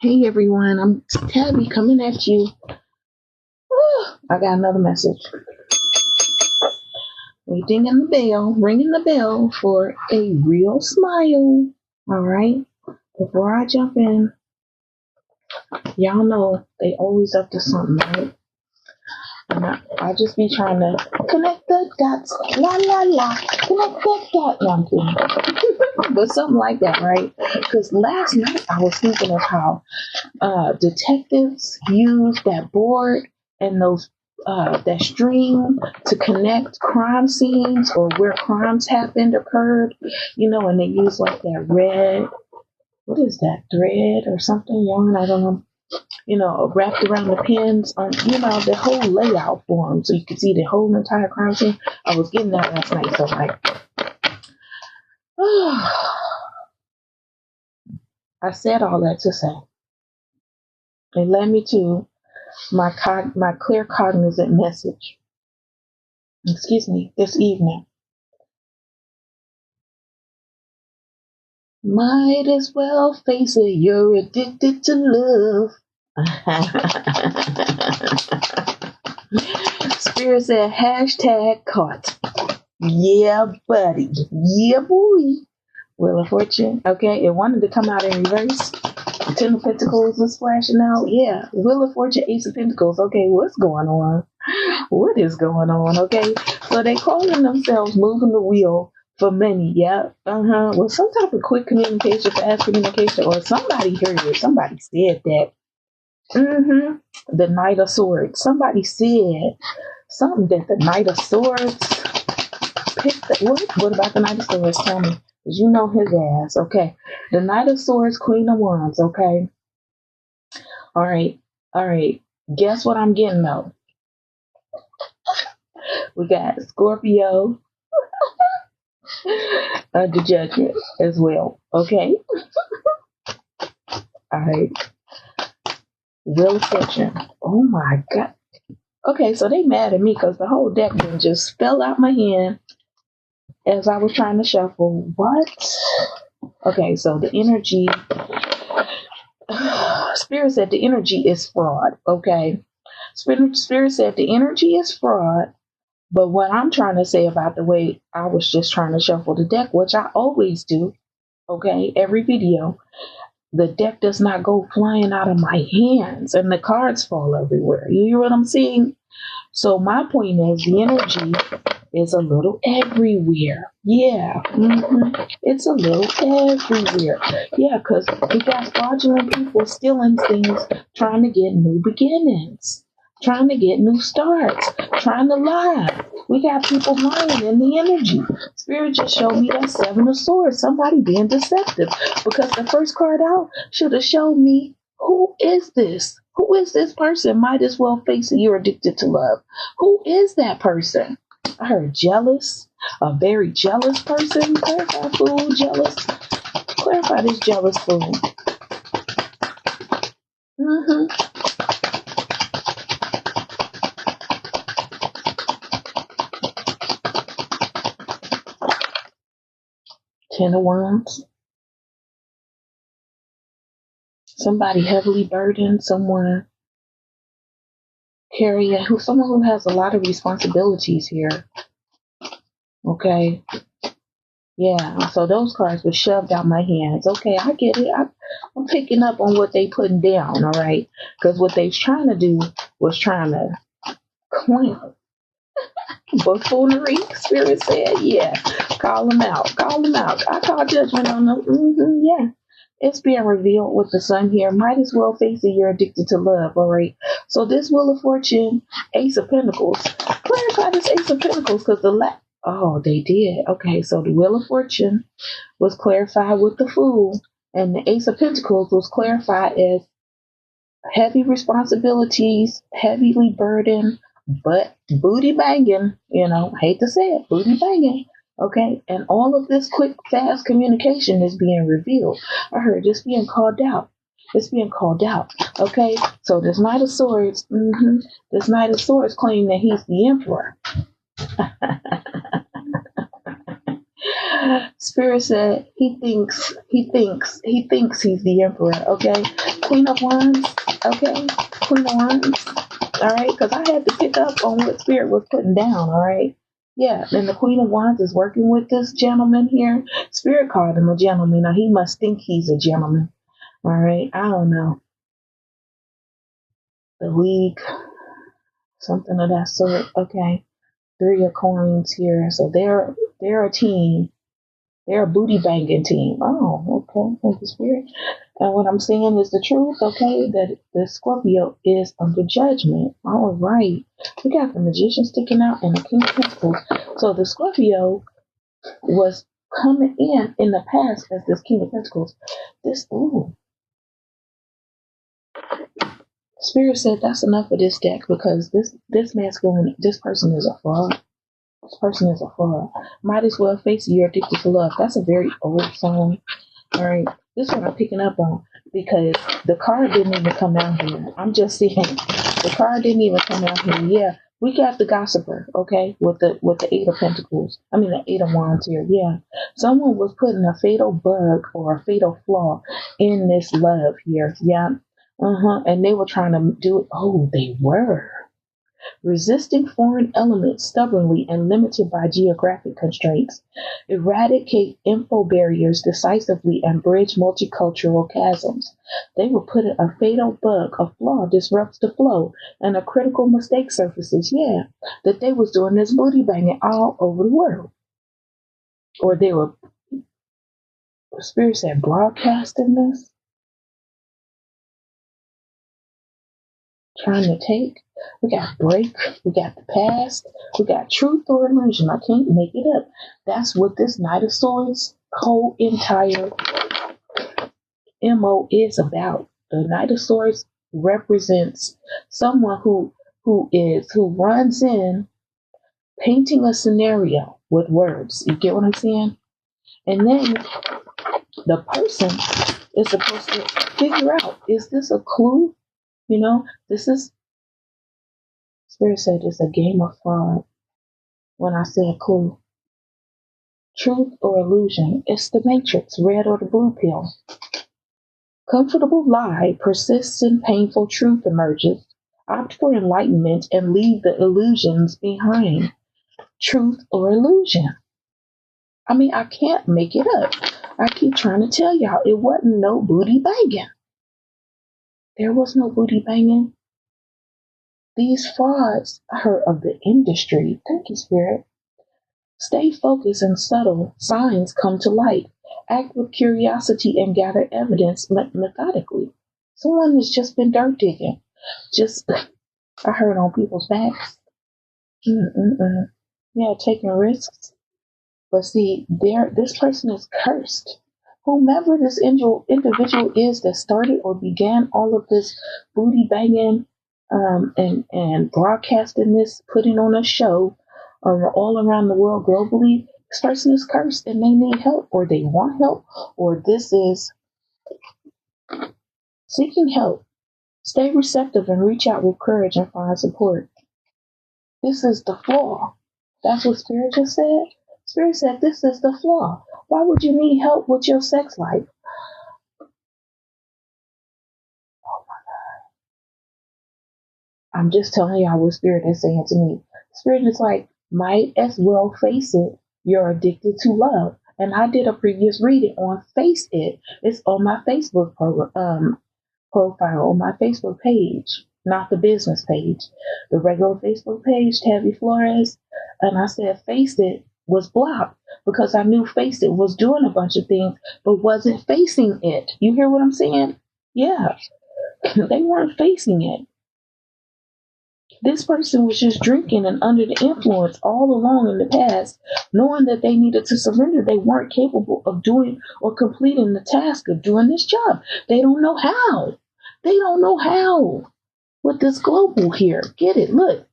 Hey everyone, I'm Tabby coming at you. I got another message. We ringing the bell for a real smile. All right. Before I jump in, y'all know they always up to something, right? And I just be trying to connect the dots, la la la, connect the dots. No, I'm kidding. But something like that, right? Because last night I was thinking of how detectives use that board and those that string to connect crime scenes or where crimes occurred, and they use like that red, what is that, thread or something, yarn, I don't know, wrapped around the pins on, the whole layout for them so you can see the whole entire crime scene. I was getting that last night, so I said all that to say it led me to my clear cognizant message. Excuse me, this evening. Might as well face it, you're addicted to love. Spirit said hashtag caught. Yeah, buddy. Yeah, boy. Wheel of Fortune. Okay, it wanted to come out in reverse. Ten of Pentacles was flashing out. Yeah, Wheel of Fortune, Ace of Pentacles. Okay, what's going on? What is going on? Okay, so they calling themselves moving the wheel for money. Yeah, Well, some type of quick communication, fast communication, or somebody heard it. Somebody said that. The Knight of Swords. Somebody said something that the Knight of Swords picked. What about the Knight of Swords? Tell me. Cause you know his ass. Okay, the Knight of Swords, Queen of Wands. Okay. All right. Guess what I'm getting though? We got Scorpio, the Judgment as well. Okay. All right. Wheel of Fortune. Oh my God. Okay, so they mad at me because the whole deck then just fell out my hand as I was trying to shuffle. What? Okay, so the energy. Spirit said the energy is fraud. Okay. Spirit said the energy is fraud. But what I'm trying to say about the way I was just trying to shuffle the deck, which I always do, okay, every video, the deck does not go flying out of my hands and the cards fall everywhere. You hear what I'm saying? So my point is the energy is a little everywhere. Yeah, it's a little everywhere. Yeah, because we got fraudulent people stealing things, trying to get new beginnings, trying to get new starts, trying to lie. We got people lying in the energy. Spirit just showed me that Seven of Swords, somebody being deceptive, because the first card out should have showed me who is this? Who is this person? Might as well face it, you're addicted to love. Who is that person? I heard jealous, a very jealous person. Clarify, fool, jealous. Clarify this jealous fool. Ten of Wands. Somebody heavily burdened, someone someone who has a lot of responsibilities here. Okay. Yeah, so those cards were shoved out my hands. Okay, I get it. I'm picking up on what they putting down, all right? Because what they was trying to do was trying to clown. Buffoonery, Spirit said, yeah. Call them out. I call judgment on them. Yeah. It's being revealed with the sun here. Might as well face it, you're addicted to love, all right? So this Wheel of Fortune, Ace of Pentacles. Clarify this Ace of Pentacles because they did. Okay, so the Wheel of Fortune was clarified with the Fool, and the Ace of Pentacles was clarified as heavy responsibilities, heavily burdened, but booty banging, hate to say it, booty banging. Okay, and all of this quick, fast communication is being revealed. I heard this being called out. It's being called out. Okay, so this Knight of Swords, this Knight of Swords claim that he's the Emperor. Spirit said he thinks he's the emperor. Okay, Queen of Wands. Okay, Queen of Wands. All right, because I had to pick up on what Spirit was putting down. All right. Yeah, and the Queen of Wands is working with this gentleman here. Spirit called him a gentleman. Now he must think he's a gentleman. All right, I don't know. The League, something of that sort. Okay, 3 of Coins here. So they're a team. They're a booty banging team. Oh, okay. Thank you, Spirit. And what I'm saying is the truth, okay? That the Scorpio is under judgment. All right. We got the Magician sticking out and the King of Pentacles. So the Scorpio was coming in the past as this King of Pentacles. Spirit said that's enough of this deck because this person is a fraud. This person is a fraud. Might as well face it, you're addicted to love. That's a very old song. All right. This one I'm picking up on because the card didn't even come out here. I'm just saying the card didn't even come out here. Yeah. We got the gossiper, okay, with the 8 of Pentacles. I mean the 8 of Wands here. Yeah. Someone was putting a fatal bug or a fatal flaw in this love here. Yeah. And they were trying to do it. Oh, they were. Resisting foreign elements stubbornly and limited by geographic constraints, eradicate info barriers decisively and bridge multicultural chasms. They were putting a fatal bug, a flaw disrupts the flow, and a critical mistake surfaces. Yeah, that they was doing this booty banging all over the world. Or they were, Spirit said, broadcasting this, trying to take. We got break, we got the past, we got truth or illusion. I can't make it up. That's what this Knight of Swords whole entire MO is about. The Knight of Swords represents someone who runs in painting a scenario with words. You get what I'm saying? And then the person is supposed to figure out, is this a clue? You know, this is Spirit said it's a game of fraud. When I say a clue, truth or illusion, it's the matrix, red or the blue pill. Comfortable lie persists in painful truth emerges. Opt for enlightenment and leave the illusions behind. Truth or illusion. I mean, I can't make it up. I keep trying to tell y'all, it wasn't no booty banging. There was no booty banging. These frauds are of the industry. Thank you, Spirit. Stay focused and subtle. Signs come to light. Act with curiosity and gather evidence methodically. Someone has just been dirt digging. I heard on people's backs. Yeah, taking risks. But see, this person is cursed. Whomever this individual is that started or began all of this booty banging and broadcasting this, putting on a show all around the world globally, this person is cursed and they need help or they want help or this is seeking help. Stay receptive and reach out with courage and find support. This is the flaw. That's what Spirit just said. Spirit said this is the flaw. Why would you need help with your sex life? Oh my God. I'm just telling y'all what Spirit is saying to me. Spirit is like, might as well face it. You're addicted to love. And I did a previous reading on Face It. It's on my Facebook profile, on my Facebook page, not the business page. The regular Facebook page, Tabby Flores. And I said Face It was blocked because I knew Face It was doing a bunch of things, but wasn't facing it. You hear what I'm saying? Yeah. They weren't facing it. This person was just drinking and under the influence all along in the past, knowing that they needed to surrender. They weren't capable of doing or completing the task of doing this job. They don't know how. They don't know how. With this global here. Get it? Look.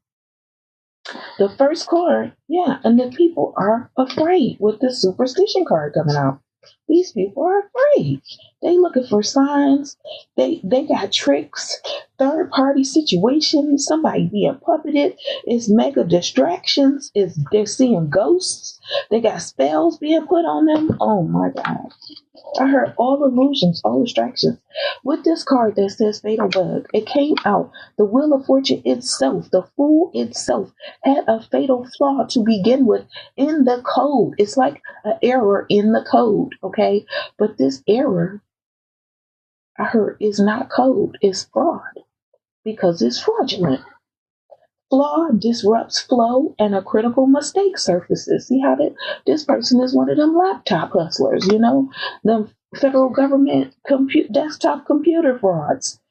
The first card, yeah, and the people are afraid with the superstition card coming out. These people are afraid. They looking for signs. They got tricks. third party situations, somebody being puppeted, it's mega distractions, it's they're seeing ghosts, they got spells being put on them. Oh my God. I heard all illusions, all distractions. With this card that says Fatal Bug, it came out. The Wheel of Fortune itself, the Fool itself, had a fatal flaw to begin with in the code. It's like an error in the code, okay? But this error, I heard, is not code, it's fraud because it's fraudulent. Flaw disrupts flow and a critical mistake surfaces. See how this person is one of them laptop hustlers, them federal government desktop computer frauds.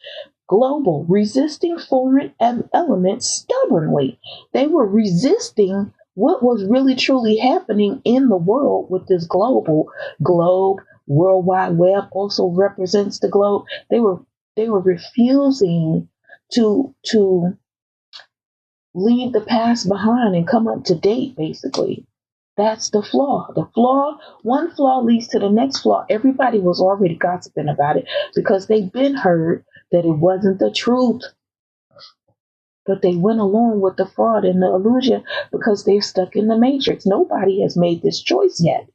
Global, resisting foreign elements stubbornly. They were resisting what was really truly happening in the world with this globe. World Wide Web also represents the globe. They were refusing to leave the past behind and come up to date, basically. That's the flaw. One flaw leads to the next flaw. Everybody was already gossiping about it because they've been heard that it wasn't the truth. But they went along with the fraud and the illusion because they're stuck in the matrix. Nobody has made this choice yet.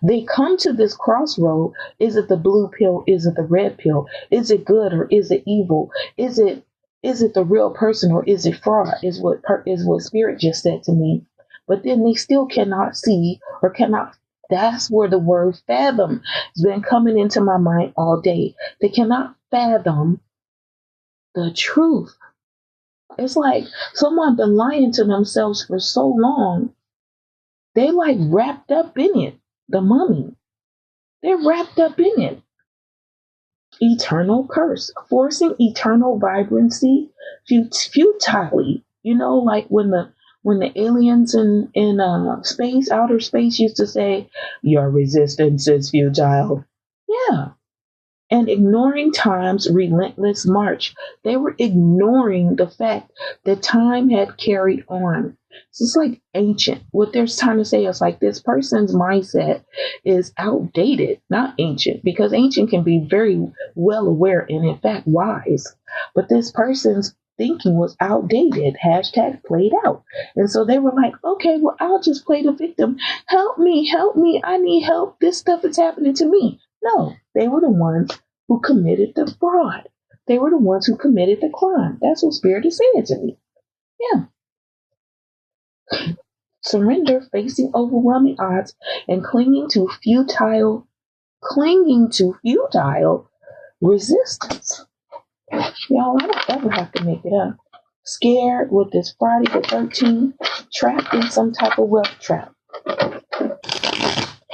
They come to this crossroad. Is it the blue pill? Is it the red pill? Is it good or is it evil? Is it the real person or is it fraud? Is what Spirit just said to me. But then they still cannot see or cannot. That's where the word fathom has been coming into my mind all day. They cannot fathom the truth. It's like someone been lying to themselves for so long. They like wrapped up in it. The mummy. They're wrapped up in it. Eternal curse, forcing eternal vibrancy futilely. Like when the aliens in space, outer space, used to say, "Your resistance is futile." Yeah. And ignoring time's relentless march. They were ignoring the fact that time had carried on. So it's like ancient. What they're trying to say is like this person's mindset is outdated, not ancient, because ancient can be very well aware and in fact wise. But this person's thinking was outdated, #played out. And so they were like, okay, well, I'll just play the victim. Help me, I need help. This stuff is happening to me. No, they were the ones who committed the fraud. They were the ones who committed the crime. That's what Spirit is saying to me. Yeah. Surrender, facing overwhelming odds, and clinging to futile resistance. Y'all, I don't ever have to make it up. Scared with this Friday the 13th, trapped in some type of wealth trap.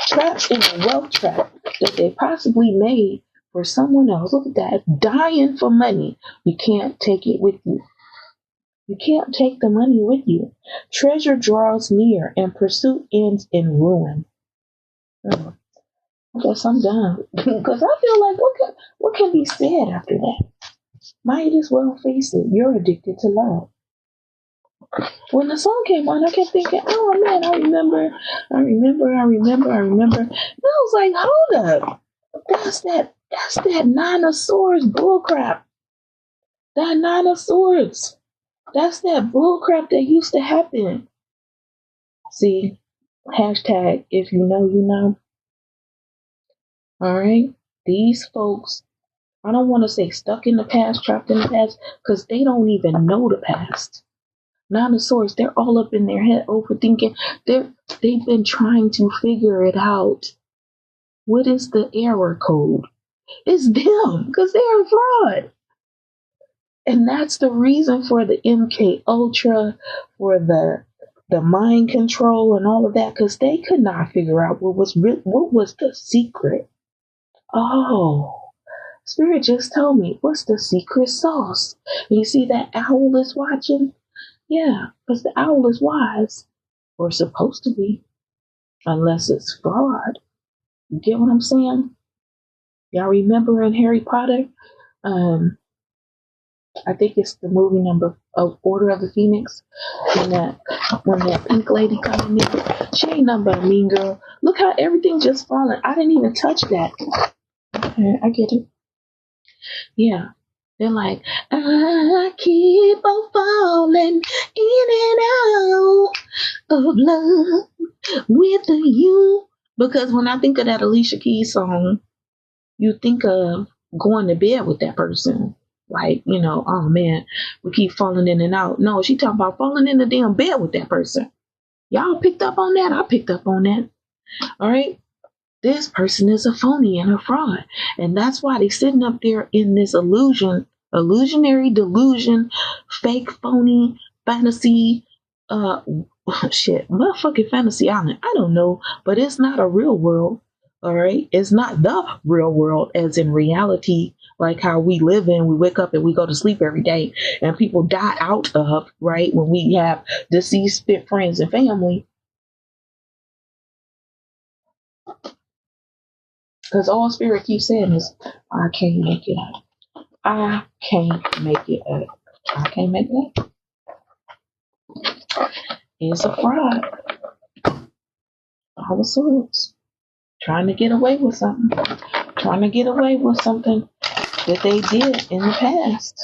Trapped in a wealth trap that they possibly made for someone else. Look at that. Dying for money. You can't take it with you. You can't take the money with you. Treasure draws near and pursuit ends in ruin. I guess I'm done. Because I feel like what can be said after that? Might as well face it. You're addicted to love. When the song came on, I kept thinking, oh man, I remember. And I was like, hold up. That's that Nine of Swords bullcrap. That Nine of Swords. That's that bullcrap that used to happen. See, # if you know, you know. All right. These folks, I don't want to say stuck in the past, trapped in the past, because they don't even know the past. Nine of Swords, they're all up in their head overthinking. They've been trying to figure it out. What is the error code? It's them, because they're a fraud. And that's the reason for the MK Ultra, for the mind control and all of that, because they could not figure out what was the secret. Oh, Spirit just told me, what's the secret sauce? And you see that owl is watching? Yeah, because the owl is wise, or supposed to be, unless it's fraud. You get what I'm saying? Y'all remember in Harry Potter? I think it's the movie number of Order of the Phoenix. When that pink lady come in there, she ain't nothing but a mean girl. Look how everything just falling. I didn't even touch that. Okay, I get it. Yeah. They're like, I keep on falling in and out of love with you. Because when I think of that Alicia Keys song, you think of going to bed with that person. Like, oh man, we keep falling in and out. No, she talking about falling in the damn bed with that person. Y'all picked up on that? I picked up on that. All right. This person is a phony and a fraud. And that's why they sitting up there in this illusionary delusion, fake, phony, fantasy, motherfucking fantasy island. I don't know, but it's not a real world. All right. It's not the real world as in reality, like how we live in. We wake up and we go to sleep every day and people die out of, right? When we have deceased friends and family. Because all Spirit keeps saying is, I can't make it up. I can't make it up. I can't make it up. It's a fraud. All the sorts. Trying to get away with something. Trying to get away with something that they did in the past.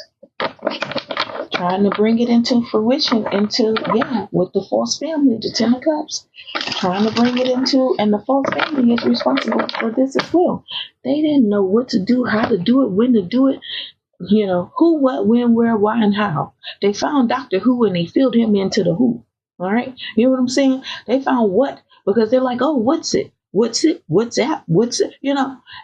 Trying to bring it into fruition, with the false family, the 10 of Cups. Trying to bring it into, and the false family is responsible for this as well. They didn't know what to do, how to do it, when to do it, who, what, when, where, why, and how. They found Doctor Who and they filled him into the who. All right? You know what I'm saying? They found what? Because they're like, oh, what's it? What's it? What's that? What's it?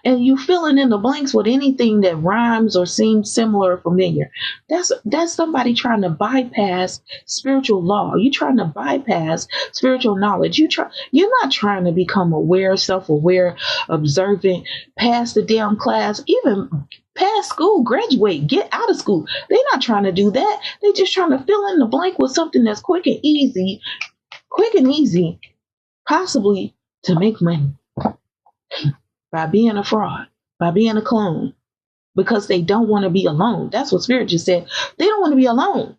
And you filling in the blanks with anything that rhymes or seems similar or familiar. That's somebody trying to bypass spiritual law. You're trying to bypass spiritual knowledge. You're not trying to become aware, self-aware, observant, pass the damn class, even pass school, graduate, get out of school. They're not trying to do that. They're just trying to fill in the blank with something that's quick and easy, possibly to make money by being a fraud, by being a clone, because they don't want to be alone. That's what Spirit just said. They don't want to be alone.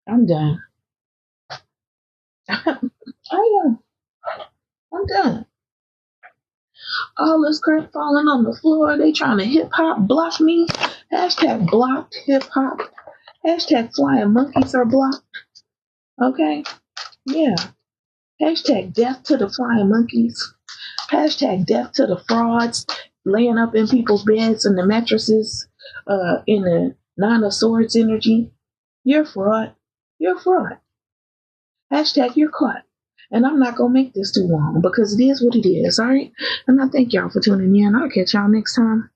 I'm done. I am. I'm done. All this crap falling on the floor. They trying to hip hop block me. Hashtag blocked hip hop. Hashtag flying monkeys are blocked. Okay? Yeah. Hashtag death to the flying monkeys. Hashtag death to the frauds laying up in people's beds and the mattresses in the Nine of Swords energy. You're a fraud. You're a fraud. Hashtag you're caught. And I'm not going to make this too long because it is what it is, all right? And I thank y'all for tuning in. I'll catch y'all next time.